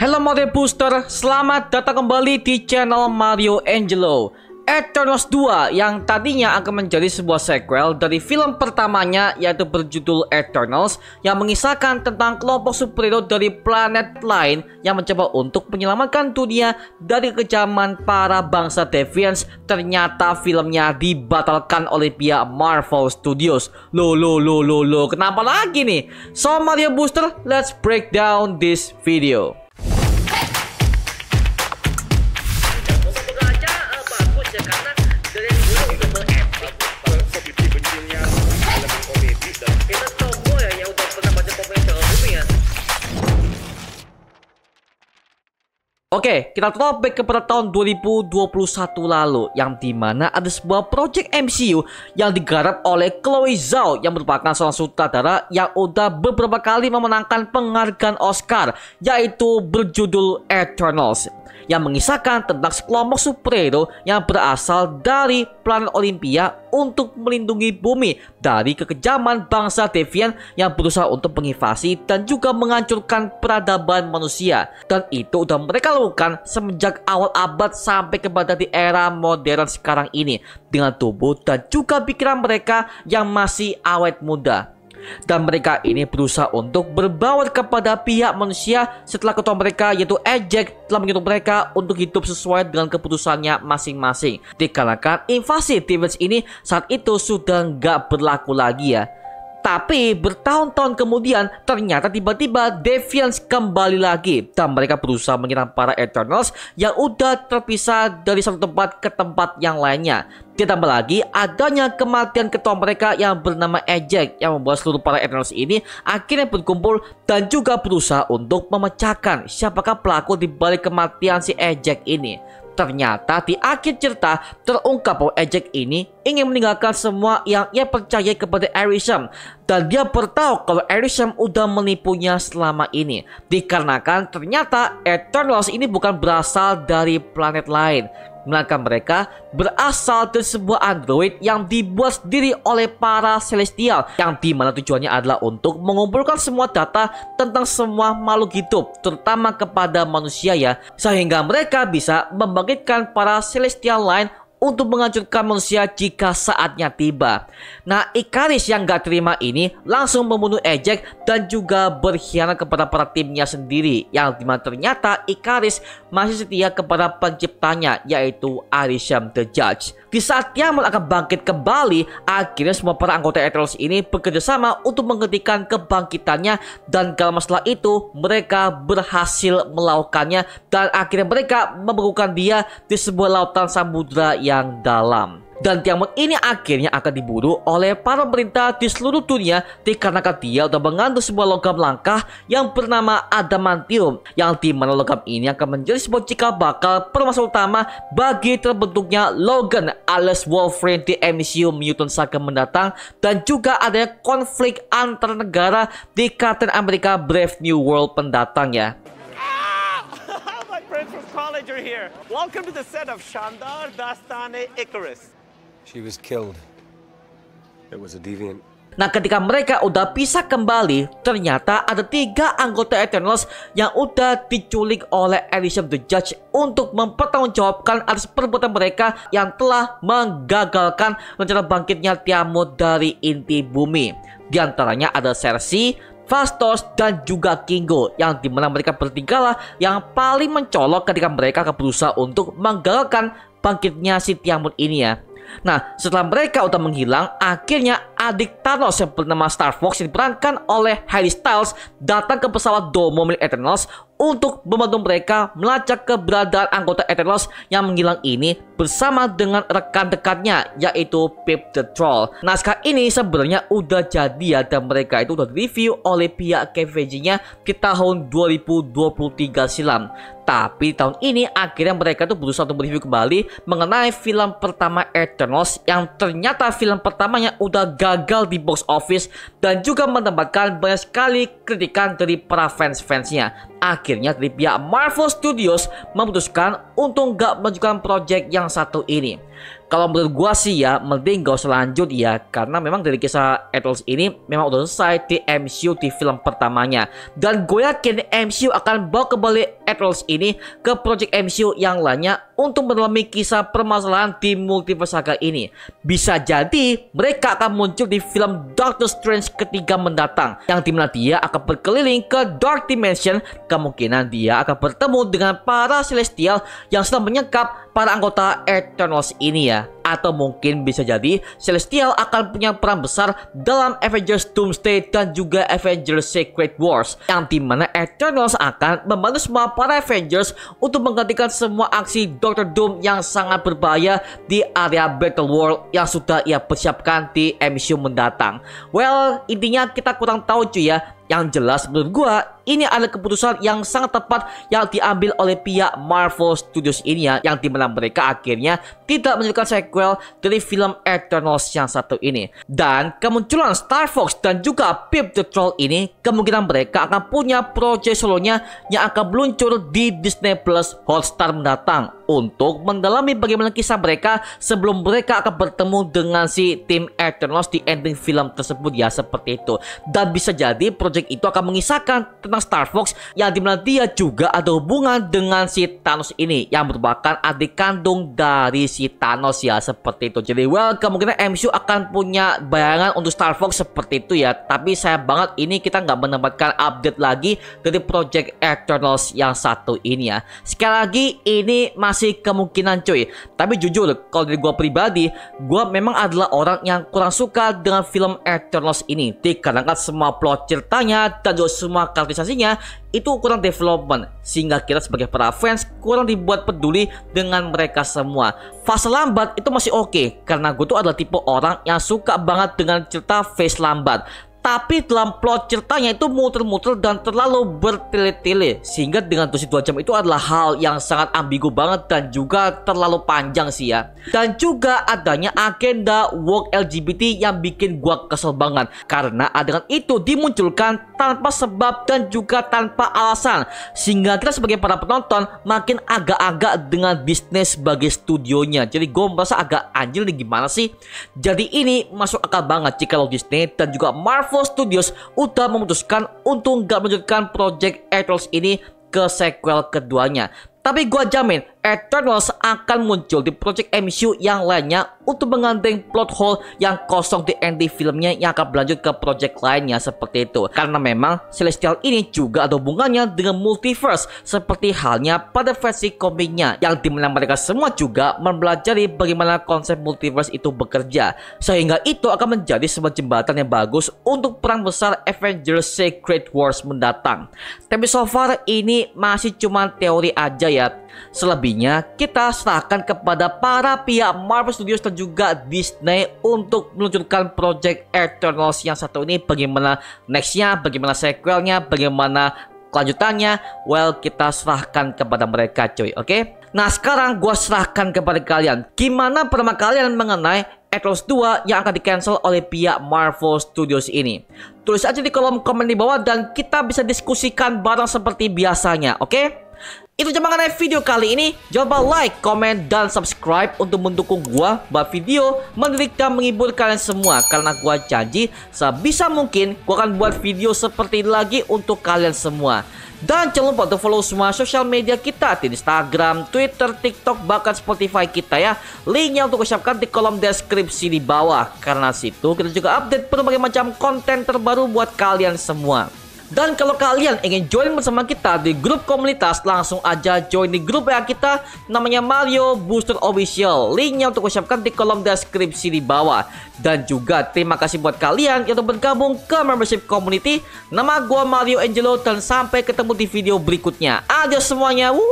Halo Mario Booster, selamat datang kembali di channel Mario Angelo. Eternals 2 yang tadinya akan menjadi sebuah sequel dari film pertamanya, yaitu berjudul Eternals, yang mengisahkan tentang kelompok superhero dari planet lain yang mencoba untuk menyelamatkan dunia dari kejaman para bangsa Deviants. Ternyata filmnya dibatalkan oleh pihak Marvel Studios. Loh, kenapa lagi nih? So Mario Booster, let's break down this video. Oke, kita throwback kepada tahun 2021 lalu, yang dimana ada sebuah project MCU yang digarap oleh Chloe Zhao yang merupakan seorang sutradara yang udah beberapa kali memenangkan penghargaan Oscar, yaitu berjudul Eternals, yang mengisahkan tentang sekelompok superhero yang berasal dari planet Olympia untuk melindungi bumi dari kekejaman bangsa Deviant yang berusaha untuk menginvasi dan juga menghancurkan peradaban manusia. Dan itu udah mereka lakukan semenjak awal abad sampai kepada di era modern sekarang ini, dengan tubuh dan juga pikiran mereka yang masih awet muda. Dan mereka ini berusaha untuk berbaur kepada pihak manusia setelah ketua mereka, yaitu Eject, telah menyuruh mereka untuk hidup sesuai dengan keputusannya masing-masing. Dikarenakan invasi Deviants ini saat itu sudah nggak berlaku lagi ya. Tapi bertahun-tahun kemudian ternyata tiba-tiba Deviants kembali lagi, dan mereka berusaha menyerang para Eternals yang udah terpisah dari satu tempat ke tempat yang lainnya. Ditambah lagi adanya kematian ketua mereka yang bernama Eject, yang membuat seluruh para Eternals ini akhirnya berkumpul dan juga berusaha untuk memecahkan siapakah pelaku di balik kematian si Eject ini. Ternyata di akhir cerita terungkap bahwa Eject ini ingin meninggalkan semua yang ia percaya kepada Arishem, dan dia bertahu kalau Arishem udah menipunya selama ini. Dikarenakan ternyata Eternals ini bukan berasal dari planet lain, melainkan mereka berasal dari sebuah android yang dibuat sendiri oleh para Celestial, yang dimana tujuannya adalah untuk mengumpulkan semua data tentang semua makhluk hidup, terutama kepada manusia ya, sehingga mereka bisa membangkitkan para Celestial lain untuk menghancurkan manusia jika saatnya tiba. Nah, Ikaris yang gak terima ini langsung membunuh Eject dan juga berkhianat kepada para timnya sendiri, yang dimana ternyata Ikaris masih setia kepada penciptanya, yaitu Arishem the Judge. Di saat Tiamut akan bangkit kembali, akhirnya semua para anggota Eternals ini bekerja sama untuk menghentikan kebangkitannya, dan dalam masalah itu mereka berhasil melakukannya, dan akhirnya mereka membekukan dia di sebuah lautan samudra yang dalam. Dan Tiamut ini akhirnya akan diburu oleh para pemerintah di seluruh dunia dikarenakan dia sudah mengandung sebuah logam langka yang bernama Adamantium, yang dimana logam ini akan menjadi sebuah cikal bakal permasalahan utama bagi terbentuknya Logan alias Wolverine di MCU Mutant Saga mendatang, dan juga adanya konflik antar negara di Captain America Brave New World pendatang ya. My friends from college are here. Welcome to the set of Shandar Dastane Icarus. She was killed. It was a deviant. Nah, ketika mereka udah pisah kembali, ternyata ada 3 anggota Eternals yang udah diculik oleh Arishem the Judge untuk mempertanggungjawabkan atas perbuatan mereka yang telah menggagalkan rencana bangkitnya Tiamut dari inti bumi. Di antaranya ada Cersei, Phastos, dan juga Kingo, yang dimana mereka bertigalah yang paling mencolok ketika mereka akan berusaha untuk menggagalkan bangkitnya si Tiamut ini ya. Nah, setelah mereka udah menghilang, akhirnya adik Thanos yang bernama Star Fox yang diperankan oleh Harry Styles datang ke pesawat Domo milik Eternals untuk membantu mereka melacak keberadaan anggota Eternals yang menghilang ini bersama dengan rekan dekatnya, yaitu Pip the Troll. Naskah ini sebenarnya udah jadi ya, dan mereka itu udah direview oleh pihak KVJ-nya di tahun 2023 silam. Tapi tahun ini akhirnya mereka tuh berusaha untuk mereview kembali mengenai film pertama Eternals, yang ternyata film pertamanya udah gagal di box office dan juga mendapatkan banyak sekali kritikan dari para fans-fansnya. Akhirnya dari pihak Marvel Studios memutuskan untuk nggak melanjutkan project yang satu ini. Kalau menurut gua sih ya, mending gak usah lanjut ya, karena memang dari kisah Eternals ini memang udah selesai di MCU di film pertamanya. Dan gue yakin MCU akan bawa kembali Eternals ini ke project MCU yang lainnya untuk mendalami kisah permasalahan di multiverse saga ini. Bisa jadi mereka akan muncul di film Doctor Strange ketiga mendatang, yang dimana dia akan berkeliling ke Dark Dimension. Kemungkinan dia akan bertemu dengan para Celestial yang sedang menyekap para anggota Eternals ini ya. Atau mungkin bisa jadi Celestial akan punya peran besar dalam Avengers Doomsday dan juga Avengers Secret Wars, yang dimana Eternals akan membantu semua para Avengers untuk menggantikan semua aksi Doctor Doom yang sangat berbahaya di area Battle World yang sudah ia persiapkan di MCU mendatang. Well, intinya kita kurang tahu cuy ya. Yang jelas menurut gua ini adalah keputusan yang sangat tepat yang diambil oleh pihak Marvel Studios ini ya, yang dimana mereka akhirnya tidak menunjukkan sequel dari film Eternals yang satu ini. Dan kemunculan Star Fox dan juga Pip the Troll ini kemungkinan mereka akan punya proyek solonya yang akan meluncur di Disney Plus Hotstar mendatang untuk mendalami bagaimana kisah mereka sebelum mereka akan bertemu dengan si tim Eternals di ending film tersebut ya, seperti itu. Dan bisa jadi project itu akan mengisahkan tentang Star Fox yang dimana dia juga ada hubungan dengan si Thanos ini yang merupakan adik kandung dari si Thanos ya, seperti itu. Jadi well, kemungkinan MCU akan punya bayangan untuk Star Fox seperti itu ya. Tapi sayang banget ini kita nggak mendapatkan update lagi dari project Eternals yang satu ini ya. Sekali lagi ini masih kemungkinan cuy. Tapi jujur kalau dari gue pribadi, gue memang adalah orang yang kurang suka dengan film Eternals ini, dikarenakan semua plot ceritanya dan juga semua karakterisasinya itu kurang development, sehingga kita sebagai para fans kurang dibuat peduli dengan mereka semua. Fase lambat itu masih oke, karena gue tuh adalah tipe orang yang suka banget dengan cerita phase lambat. Tapi dalam plot ceritanya itu muter-muter dan terlalu bertele-tele, sehingga dengan durasi 2 jam itu adalah hal yang sangat ambigu banget dan juga terlalu panjang sih ya. Dan juga adanya agenda woke LGBT yang bikin gua kesel banget, karena adegan itu dimunculkan tanpa sebab dan juga tanpa alasan, sehingga kita sebagai para penonton makin agak-agak dengan bisnis sebagai studionya. Jadi gue merasa agak anjir nih, gimana sih? Jadi ini masuk akal banget jika Disney dan juga Marvel Studios udah memutuskan untuk nggak melanjutkan project Eternals ini ke sequel keduanya. Tapi gua jamin Eternals akan muncul di project MCU yang lainnya untuk menggandeng plot hole yang kosong di ending filmnya yang akan berlanjut ke project lainnya, seperti itu. Karena memang Celestial ini juga ada hubungannya dengan multiverse, seperti halnya pada versi komiknya, yang dimana mereka semua juga mempelajari bagaimana konsep multiverse itu bekerja, sehingga itu akan menjadi sebuah jembatan yang bagus untuk perang besar Avengers Secret Wars mendatang. Tapi so far ini masih cuma teori aja ya. Selebihnya kita serahkan kepada para pihak Marvel Studios dan juga Disney untuk meluncurkan project Eternals yang satu ini. Bagaimana nextnya, bagaimana sequelnya, bagaimana kelanjutannya, well kita serahkan kepada mereka cuy, oke? Nah sekarang gue serahkan kepada kalian, gimana pendapat kalian mengenai Eternals 2 yang akan di cancel oleh pihak Marvel Studios ini? Tulis aja di kolom komen di bawah dan kita bisa diskusikan bareng seperti biasanya, oke? Itu aja mengenai video kali ini. Jangan lupa like, komen, dan subscribe untuk mendukung gua buat video menarik dan menghibur kalian semua. Karena gua janji sebisa mungkin gua akan buat video seperti ini lagi untuk kalian semua. Dan jangan lupa untuk follow semua sosial media kita di Instagram, Twitter, TikTok, bahkan Spotify kita ya. Linknya untuk siapkan di kolom deskripsi di bawah. Karena situ kita juga update berbagai macam konten terbaru buat kalian semua. Dan kalau kalian ingin join bersama kita di grup komunitas, langsung aja join di grup WA kita namanya Mario Booster Official. Linknya untuk siapkan di kolom deskripsi di bawah. Dan juga terima kasih buat kalian yang telah bergabung ke membership community. Nama gua Mario Angelo dan sampai ketemu di video berikutnya. Adios semuanya. Woo!